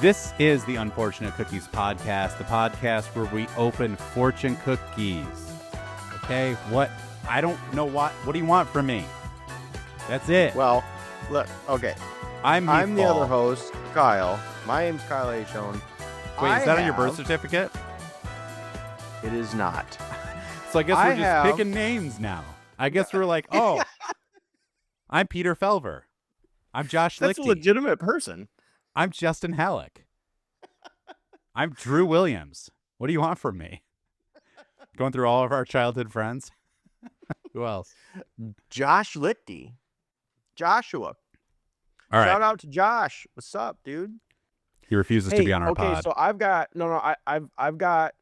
This is the Unfortunate Cookies podcast, the podcast where we open fortune cookies. Okay, what? I don't know what do you want from me? That's it. Well, look, okay. I'm the other host, Kyle. My name's Kyle A. Schoen. Wait, is that on your birth certificate? It is not. So I guess we're just picking names now. I guess we're like, oh, I'm Peter Felver. I'm Josh That's Lichty. a legitimate person. I'm Justin Halleck. I'm Drew Williams. What do you want from me? Going through all of our childhood friends. Who else? Josh Lichty. Joshua. All right. Shout out to Josh. What's up, dude? He refuses to be on our pod. Okay, so I've got I've got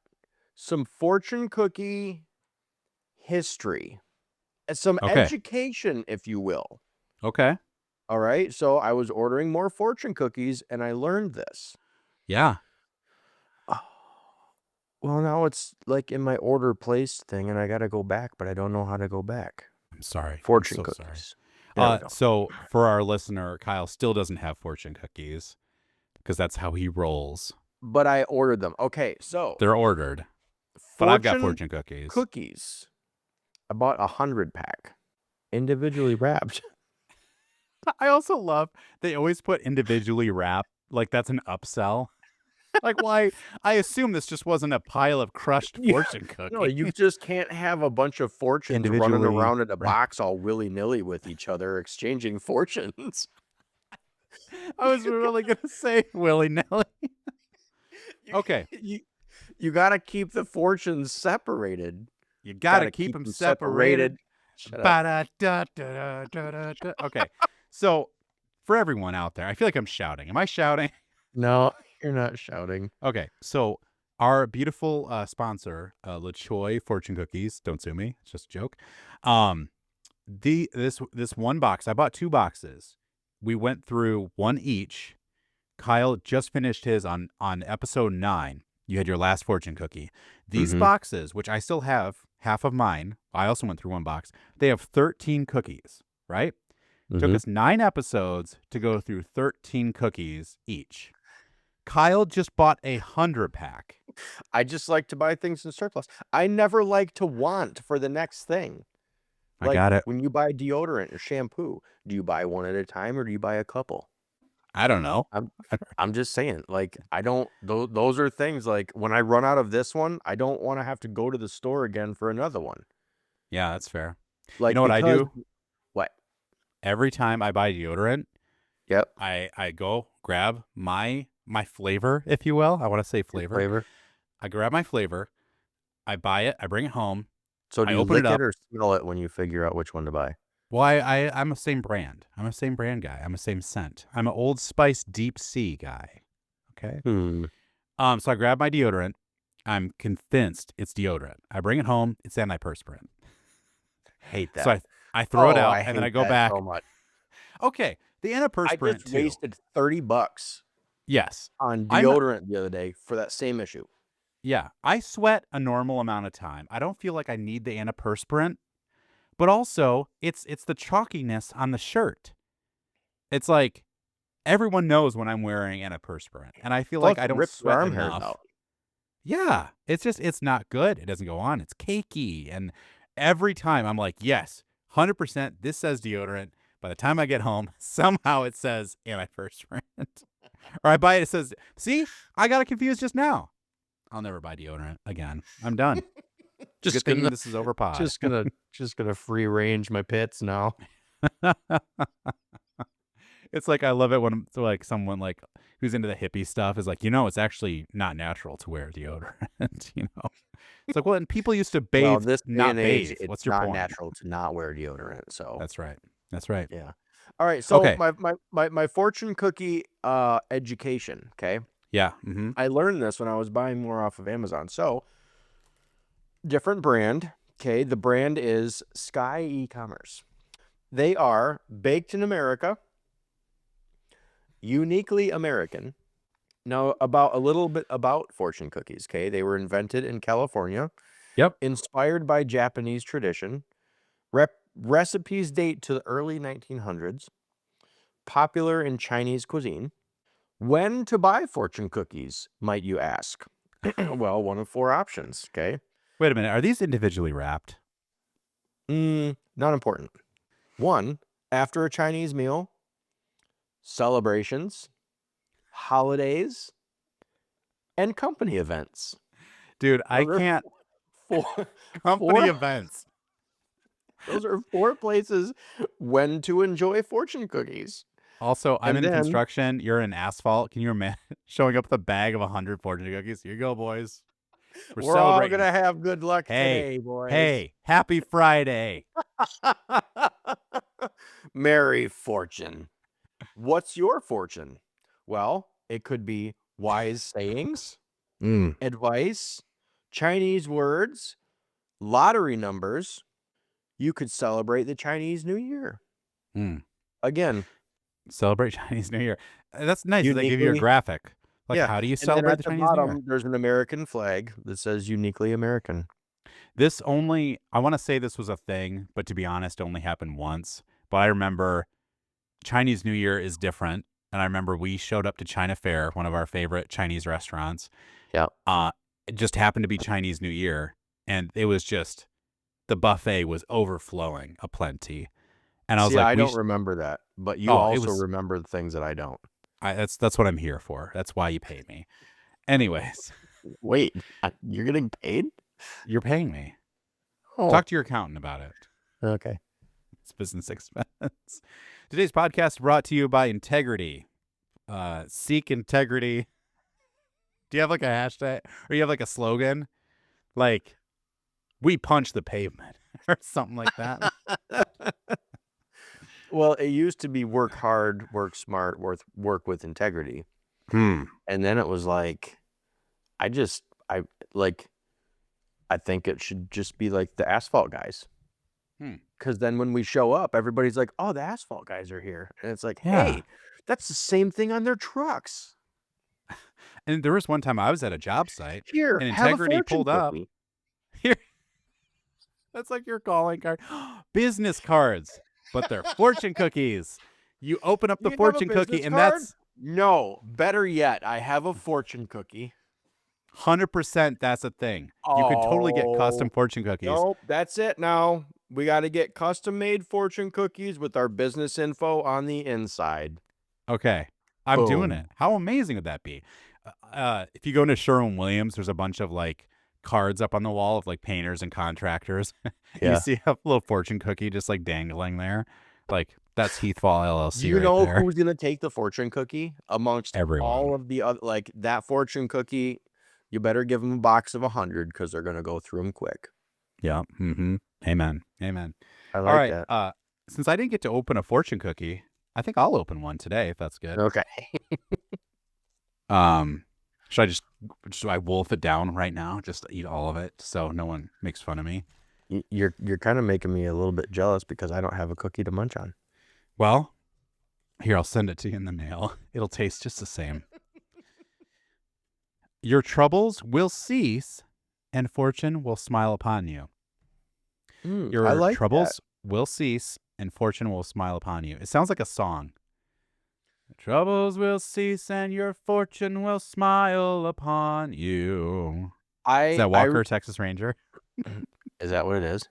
some fortune cookie history. Some education, if you will. Okay. All right. So I was ordering more fortune cookies and I learned this. Yeah. Oh, well, now it's like in my order placed thing and I got to go back, but I don't know how to go back. I'm sorry. Fortune cookies. So for our listener, Kyle still doesn't have fortune cookies because that's how he rolls. But I ordered them. Okay. So they're ordered. But I've got fortune cookies. Cookies. I bought 100 pack individually wrapped. I also love they always put individually wrapped like that's an upsell. Like, why? I assume this just wasn't a pile of crushed fortune cookies. No, you just can't have a bunch of fortunes running around in a box all willy-nilly with each other, exchanging fortunes. I was really going to say willy-nilly. Okay. You got to keep the fortunes separated. You got to keep them separated. Okay. So for everyone out there, I feel like I'm shouting. Am I shouting? No, you're not shouting. Okay. So our beautiful sponsor, LaChoy Fortune Cookies, don't sue me. It's just a joke. This one box, I bought 2 boxes. We went through one each. Kyle just finished his on episode 9. You had your last fortune cookie. These boxes, which I still have half of mine, I also went through one box. They have 13 cookies, right? Took us 9 episodes to go through 13 cookies each. Kyle just bought 100 pack. I just like to buy things in surplus. I never like to want for the next thing. I got it. When you buy deodorant or shampoo, do you buy one at a time or do you buy a couple? I don't know. I'm just saying, like, I don't, those are things like when I run out of this one, I don't want to have to go to the store again for another one. Yeah, that's fair. Like, you know what I do? What? Every time I buy deodorant, yep, I go grab my flavor, if you will. I want to say flavor. I grab my flavor, I buy it, I bring it home. So do you lick it or smell it when you figure out which one to buy? Well, I'm a same brand. I'm a same brand guy. I'm a same scent. I'm an Old Spice Deep Sea guy. Okay. So I grab my deodorant. I'm convinced it's deodorant. I bring it home. It's antiperspirant. Hate that. So I throw it out and then I go back. So much. Okay. The antiperspirant I just wasted $30. Yes. On deodorant the other day for that same issue. Yeah. I sweat a normal amount of time. I don't feel like I need the antiperspirant. But also, it's the chalkiness on the shirt. It's like everyone knows when I'm wearing antiperspirant, and I feel like I don't sweat enough. Out. Yeah, it's not good. It doesn't go on. It's cakey, and every time I'm like, yes, 100%. This says deodorant. By the time I get home, somehow it says antiperspirant, or I buy it. It says, "See, I got it confused just now." I'll never buy deodorant again. I'm done. Just good thing this is over pod. Just gonna free range my pits now. It's like I love it when like someone like who's into the hippie stuff is like, it's actually not natural to wear deodorant. It's like, well, and people used to bathe. Well, this not bathe. Age, What's your point? It's not natural to not wear deodorant. So that's right. Yeah. All right. So my fortune cookie education. Okay. Yeah. I learned this when I was buying more off of Amazon. So. Different brand. Okay, the brand is Sky E-commerce. They are baked in America, uniquely American. Now, a little bit about fortune cookies. Okay, they were invented in California. Yep. Inspired by Japanese tradition. Recipes date to the early 1900s. Popular in Chinese cuisine. When to buy fortune cookies, might you ask? Well, one of 4 options, okay? Wait a minute. Are these individually wrapped? Not important. 1, after a Chinese meal, celebrations, holidays, and company events. Dude, I Those are can't. 4, Company 4 events. those are 4 places when to enjoy fortune cookies. Also, I'm And in then construction. You're in asphalt. Can you imagine showing up with a bag of 100 fortune cookies? Here you go, boys. We're we're all celebrating. gonna have good luck Hey, today, boys. hey, happy Friday. Merry fortune. What's your fortune? Well, it could be wise sayings, advice, Chinese words, lottery numbers. You could celebrate the Chinese New Year. Again, Celebrate Chinese New Year. That's nice. They give you a uniquely, graphic. Like, yeah. how do you And then celebrate at the the Chinese New Year? bottom, there's an American flag that says uniquely American. I want to say this was a thing, but to be honest, only happened once. But I remember Chinese New Year is different. And I remember we showed up to China Fair, one of our favorite Chinese restaurants. Yeah. It just happened to be Chinese New Year. And it was just, the buffet was overflowing aplenty. And I was See, like, I don't remember that, but you it also was, remember the things that I don't. that's what I'm here for. That's why you pay me. Anyways, Wait, you're getting paid? you're paying me. Oh, Talk to your accountant about it. okay. It's business expense. Today's podcast brought to you by Integrity. Seek integrity. Do you have like a hashtag or you have like a slogan? Like, we punch the pavement or something like that. Well, it used to be work hard, work smart, work with integrity. And then it was like, I think it should just be like the asphalt guys. Because then when we show up, everybody's like, oh, the asphalt guys are here. And it's like, Yeah. hey, that's the same thing on their trucks. And there was one time I was at a job site Here, and have a Integrity fortune pulled up. cookie. Here. That's like your calling card. Business cards, but they're fortune cookies. You open up the You have a fortune cookie business and card? that's No, better yet, I have a fortune cookie. 100% that's a thing. You could totally get custom Oh, fortune cookies. Nope, that's it now. We got to get custom-made fortune cookies with our business info on the inside. Okay. I'm doing Boom. it. How amazing would that be? If you go into Sherwin-Williams, there's a bunch of like cards up on the wall of like painters and contractors. Yeah. You see a little fortune cookie just like dangling there. Like, that's Heath Fall LLC Do you right know there. who's going to take the fortune cookie amongst Everyone. all of the other, like that fortune cookie? You better give them a box of 100 because they're going to go through them quick. Yeah. Amen. Amen. I All like right. that. Since I didn't get to open a fortune cookie, I think I'll open one today if that's good. Okay. Should I wolf it down right now? Just eat all of it so no one makes fun of me. You're kind of making me a little bit jealous because I don't have a cookie to munch on. Well, here, I'll send it to you in the mail. It'll taste just the same. Your troubles will cease and fortune will smile upon you. Your I like troubles will cease and fortune will smile upon you. It sounds like a song. Troubles will cease and your fortune will smile upon you. Is that Walker, Texas Ranger? Is that what it is?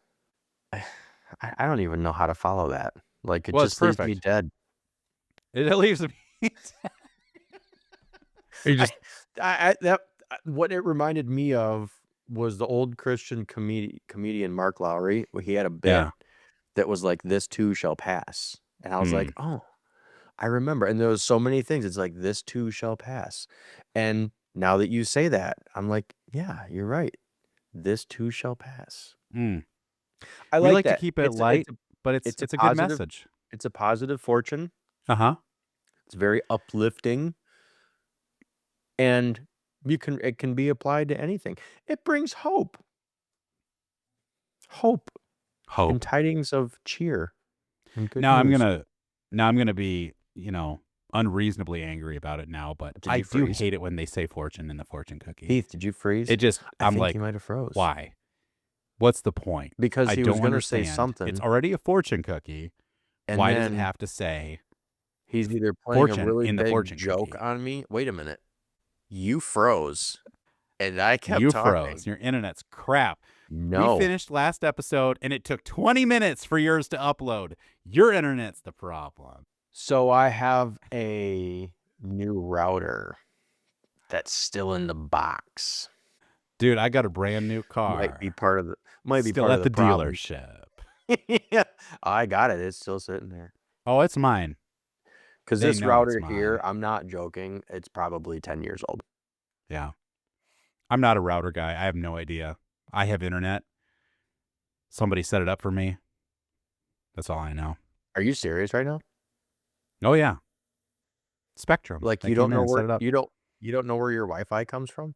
I don't even know how to follow that. Like, it Well, just it's leaves me perfect. dead. It leaves me. You just what it reminded me of was the old Christian comedian Mark Lowry. Where he had a bit that was like, "This too shall pass," and I was like, "Oh, I remember." And there was so many things. It's like, "This too shall pass," and now that you say that, I'm like, "Yeah, you're right. This too shall pass." I we like that. to keep it light, but it's a good message. It's a positive fortune. It's very uplifting, and it can be applied to anything. It brings hope, and tidings of cheer. And good Now news. I'm gonna be unreasonably angry about it now, but I do hate it when they say fortune in the fortune cookie. Heath, did you freeze? It just I'm think like, he might have froze. why? What's the point? Because I he don't was going to say understand. something. It's already a fortune cookie. And Why does it have to say He's either playing a fortune really in the big fortune joke cookie. on me. Wait a minute. You froze, and I kept You froze. talking. Your internet's crap. We No. finished last episode, and it took 20 minutes for yours to upload. Your internet's the problem. So I have a new router that's still in the box. Dude, I got a brand new car. Might be part of the Still at the problem. dealership. Yeah, I got it. It's still sitting there. Oh, it's mine. Because They this know it's router here, mine. I'm not joking, it's probably 10 years old. Yeah. I'm not a router guy. I have no idea. I have internet. Somebody set it up for me. That's all I know. Are you serious right now? Oh yeah. Spectrum. Like They you don't came in know and set where it up. you don't know where your Wi-Fi comes from?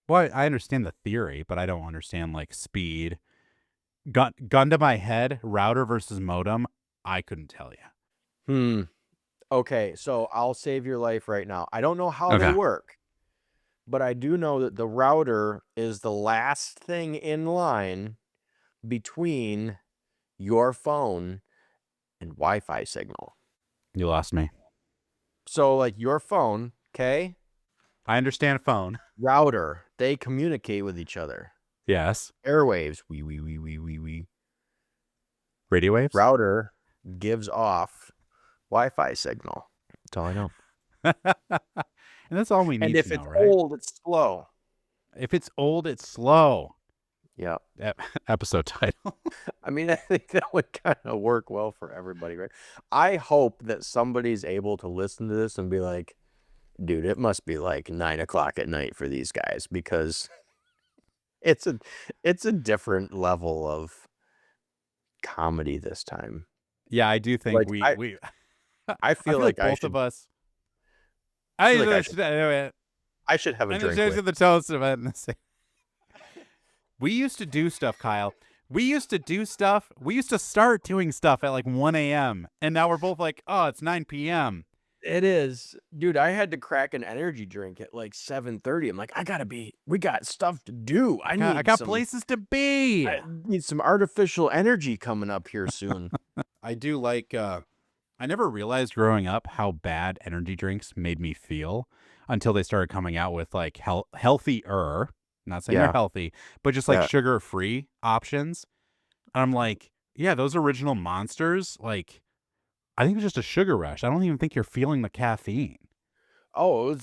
Well, I understand the theory, but I don't understand like speed. Gun to my head, router versus modem. I couldn't tell you. Okay, so I'll save your life right now. I don't know how they work, but I do know that the router is the last thing in line between your phone and Wi-Fi signal. You lost me. So like your phone, okay? I understand phone. Router, they communicate with each other. Yes. Airwaves, wee. Radio waves. Router gives off Wi-Fi signal. That's all I know. And that's all we need And if to know, it's right? old, it's slow. If it's old, it's slow. Yeah. Episode title. I mean, I think that would kind of work well for everybody, right? I hope that somebody's able to listen to this and be like, dude, it must be like 9 o'clock at night for these guys, because it's a different level of comedy this time. Yeah, I do think Like, we I feel like both of us. I should have a drink with. The toast of it. We used to do stuff, Kyle. We used to start doing stuff at like 1 a.m. And now we're both like, oh, it's 9 p.m. It is. Dude, I had to crack an energy drink at like 7:30. I'm like, we got stuff to do. I got places to be. I need some artificial energy coming up here soon. I do like, I never realized growing up how bad energy drinks made me feel until they started coming out with like healthier, not saying they're healthy, but just like sugar-free options. And I'm like, yeah, those original Monsters, like, I think it's just a sugar rush. I don't even think you're feeling the caffeine. Oh,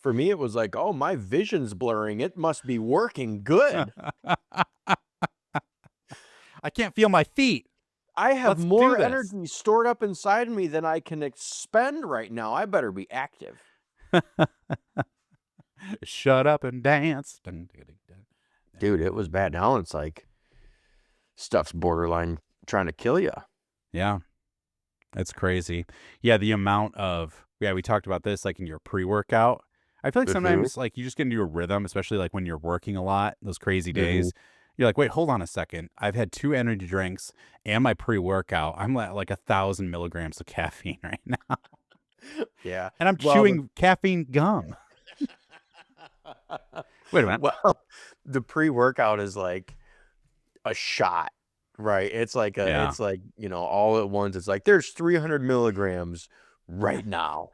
for me, it was like, oh, my vision's blurring. It must be working good. I can't feel my feet. I have more energy stored up inside of me than I can expend right now. I better be active. Shut up and dance. Dude, it was bad. Now it's like stuff's borderline trying to kill you. Yeah. That's crazy. Yeah, the amount of, we talked about this like in your pre-workout. I feel like sometimes like you just get into a rhythm, especially like when you're working a lot, those crazy days. You're like, wait, hold on a second. I've had 2 energy drinks and my pre-workout. I'm at like 1,000 milligrams of caffeine right now. Yeah. And I'm chewing caffeine gum. Wait a minute. Well, the pre-workout is like a shot, right? It's like it's like, all at once. It's like there's 300 milligrams right now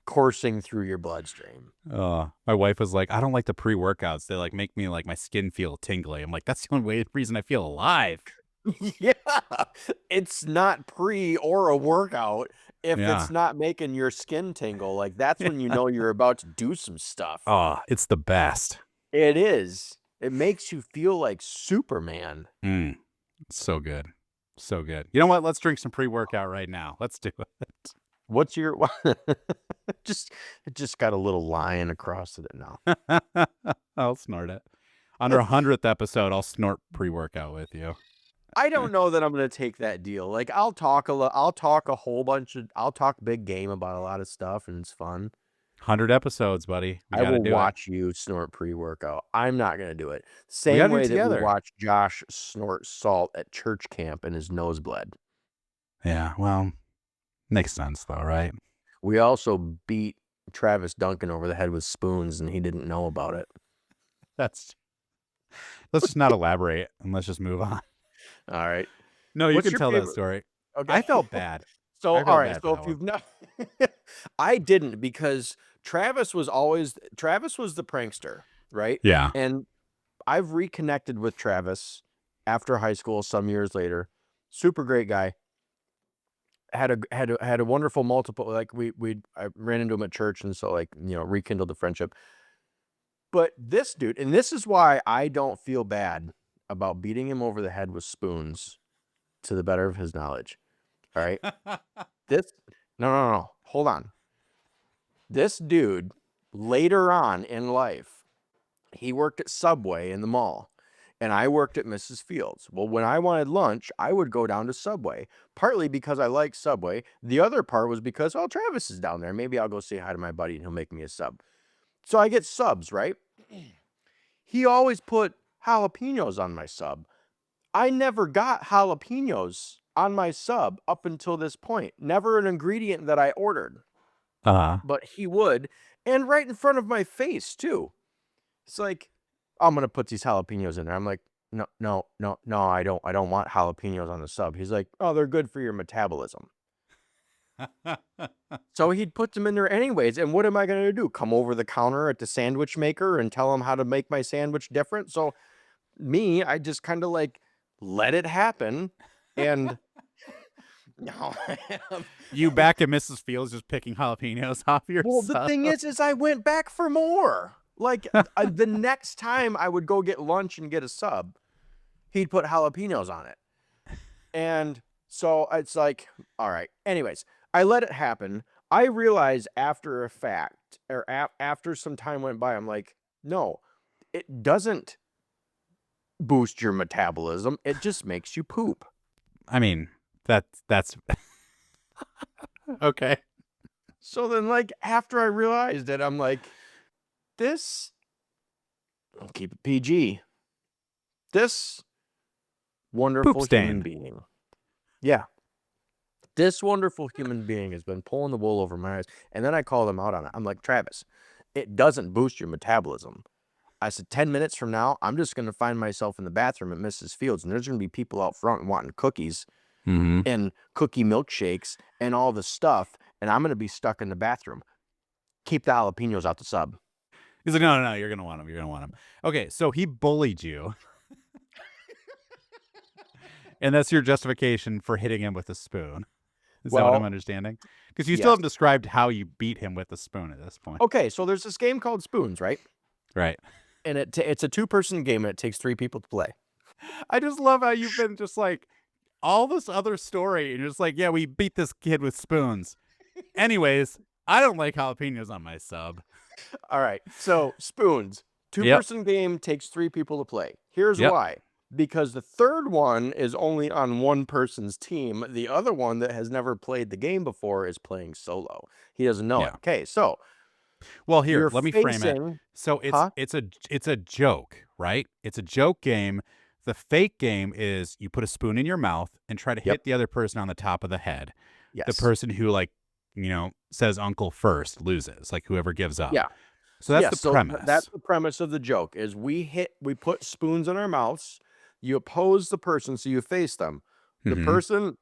coursing through your bloodstream. My wife was like, I don't like the pre-workouts. They like make me like my skin feel tingly. I'm like, that's the only reason I feel alive. Yeah. It's not pre or a workout if it's not making your skin tingle. Like that's when you know you're about to do some stuff. Oh, it's the best. It is. It makes you feel like Superman. It's so good. So good. You know what? Let's drink some pre-workout right now. Let's do it. What's your it just got a little lion across it now. I'll snort it. On our 100th episode, I'll snort pre-workout with you. I don't know that I'm going to take that deal. Like I'll talk big game about a lot of stuff and it's fun. 100 episodes, buddy. I will watch you snort pre-workout. I'm not going to do it. Same way that we watched Josh snort salt at church camp and his nose bled. Yeah, well, makes sense though, right? We also beat Travis Duncan over the head with spoons and he didn't know about it. Let's just not elaborate and let's just move on. All right. No, you can tell that story. Okay. I felt bad. So, I all felt right. bad for So that if one. you've not, I didn't because Travis was the prankster, right? Yeah. And I've reconnected with Travis after high school some years later. Super great guy. Had a wonderful multiple, like I ran into him at church, and so, like, rekindled the friendship. But this dude, and this is why I don't feel bad about beating him over the head with spoons to the better of his knowledge. All right. This no, hold on. This dude, later on in life, he worked at Subway in the mall, and I worked at Mrs. Fields. Well, when I wanted lunch, I would go down to Subway, partly because I like Subway. The other part was because, oh, Travis is down there. Maybe I'll go say hi to my buddy and he'll make me a sub. So I get subs, right? He always put jalapenos on my sub. I never got jalapenos on my sub up until this point. Never an ingredient that I ordered, Uh-huh. but he would, and right in front of my face too. It's like, I'm gonna put these jalapenos in there. I'm like, no, no, no, no, I don't want jalapenos on the sub. He's like, oh, they're good for your metabolism. So he'd put them in there anyways. And what am I gonna do? Come over the counter at the sandwich maker and tell him how to make my sandwich different? So I just kind of like let it happen. And no. You back at Mrs. Fields just picking jalapenos off your Well, the sub. thing is I went back for more. Like, the next time I would go get lunch and get a sub, he'd put jalapenos on it. And so it's like, all right. Anyways, I let it happen. I realized after a fact, or after some time went by, I'm like, no, it doesn't boost your metabolism. It just makes you poop. I mean, that's okay. So then, like, after I realized it, I'm like, I'll keep it PG. This wonderful Poop stain. human being. Yeah. This wonderful human being has been pulling the wool over my eyes. And then I called him out on it. I'm like, Travis, it doesn't boost your metabolism. I said, 10 minutes from now, I'm just going to find myself in the bathroom at Mrs. Fields, and there's going to be people out front wanting cookies and cookie milkshakes and all the stuff, and I'm going to be stuck in the bathroom. Keep the jalapenos out the sub. He's like, no, you're going to want them. You're going to want them. Okay, so he bullied you. And that's your justification for hitting him with a spoon. Is that what I'm understanding? Because you still haven't described how you beat him with a spoon at this point. Okay, so there's this game called Spoons, right? Right. And it's a 2-person game, and it takes 3 people to play. I just love how you've been just like, all this other story, and you're just like, yeah, we beat this kid with spoons. Anyways, I don't like jalapenos on my sub. All right, so Spoons, 2-person game, takes 3 people to play. Here's why. Because the third one is only on one person's team. The other one that has never played the game before is playing solo. He doesn't know it. Okay, so well, here, let me frame it. So it's a joke, right? It's a joke game. The fake game is you put a spoon in your mouth and try to hit the other person on the top of the head. Yes. The person who, like, says uncle first loses, like whoever gives up. Yeah. So that's the premise. That's the premise of the joke is we put spoons in our mouths. You oppose the person, so you face them. The person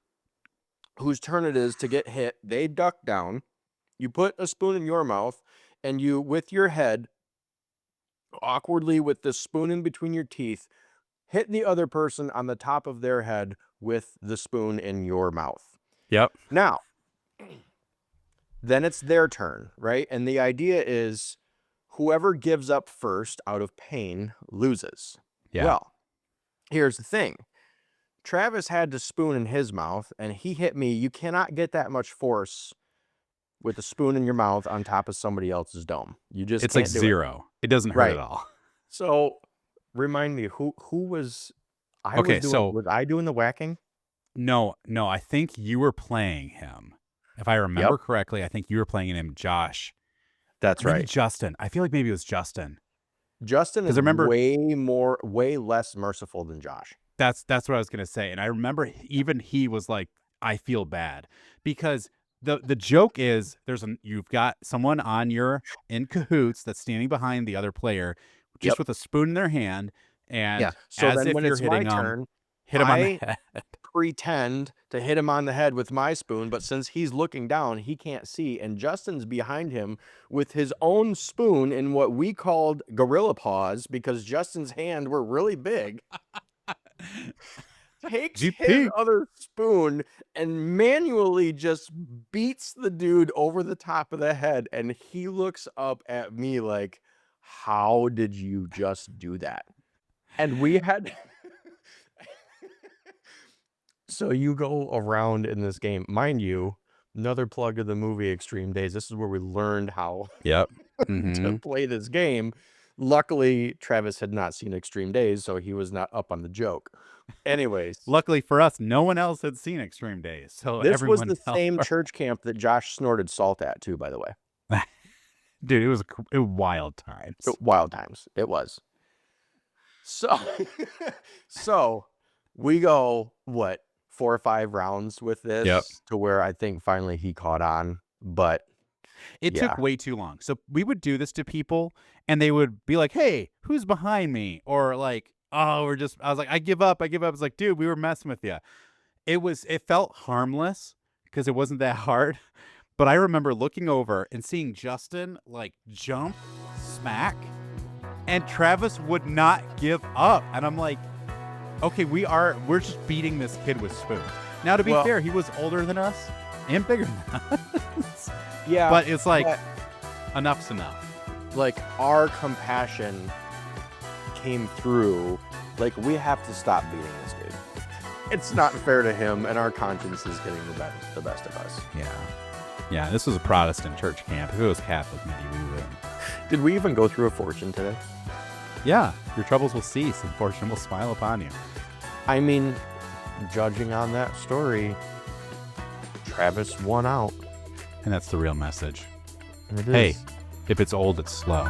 whose turn it is to get hit, they duck down. You put a spoon in your mouth, and you, with your head, awkwardly with the spoon in between your teeth, hit the other person on the top of their head with the spoon in your mouth. Yep. Now, then it's their turn, right? And the idea is whoever gives up first out of pain loses. Yeah. Well, here's the thing. Travis had the spoon in his mouth, and he hit me. You cannot get that much force with a spoon in your mouth on top of somebody else's dome. You just it's can't like do zero. It doesn't hurt at all. So, remind me, who was was I doing the whacking? No, I think you were playing him. If I remember correctly, I think you were playing him, Josh. That's maybe right. Justin. I feel like maybe it was Justin. Justin is way less merciful than Josh. That's what I was gonna say. And I remember even he was like, I feel bad. Because the joke is you've got someone in cahoots that's standing behind the other player just with a spoon in their hand, and So as then if when you're it's my hitting turn, hit him on the head. pretend to hit him on the head with my spoon, but since he's looking down, he can't see, and Justin's behind him with his own spoon in what we called gorilla paws because Justin's hands were really big. Takes his GP. other spoon and manually just beats the dude over the top of the head, and he looks up at me like, how did you just do that? And we had so you go around in this game, mind you, another plug of the movie Extreme Days. This is where we learned how Yep. to play this game. Luckily, Travis had not seen Extreme Days, so he was not up on the joke. Anyways, Luckily for us, no one else had seen Extreme Days, so this was everyone the else same church camp that Josh snorted salt at too, by the way. Dude, it was wild times. Wild times. It was. So, so we go, what, 4 or 5 rounds with this Yep. to where I think finally he caught on, but It yeah. took way too long. So we would do this to people, and they would be like, "Hey, who's behind me?" Or like, "Oh, I was like, I give up. It's like, dude, we were messing with you. It felt harmless because it wasn't that hard. But I remember looking over and seeing Justin like jump, smack, and Travis would not give up. And I'm like, okay, we're just beating this kid with spoons. Now, to be fair, he was older than us and bigger than us. Yeah. But it's like, enough's enough. Like, our compassion came through. Like, we have to stop beating this dude. It's not fair to him, and our conscience is getting the best of us. Yeah. Yeah, this was a Protestant church camp. If it was Catholic, maybe we would. Did we even go through a fortune today? Yeah, your troubles will cease and fortune will smile upon you. I mean, judging on that story, Travis won out. And that's the real message. And it Hey, is. if it's old, it's slow.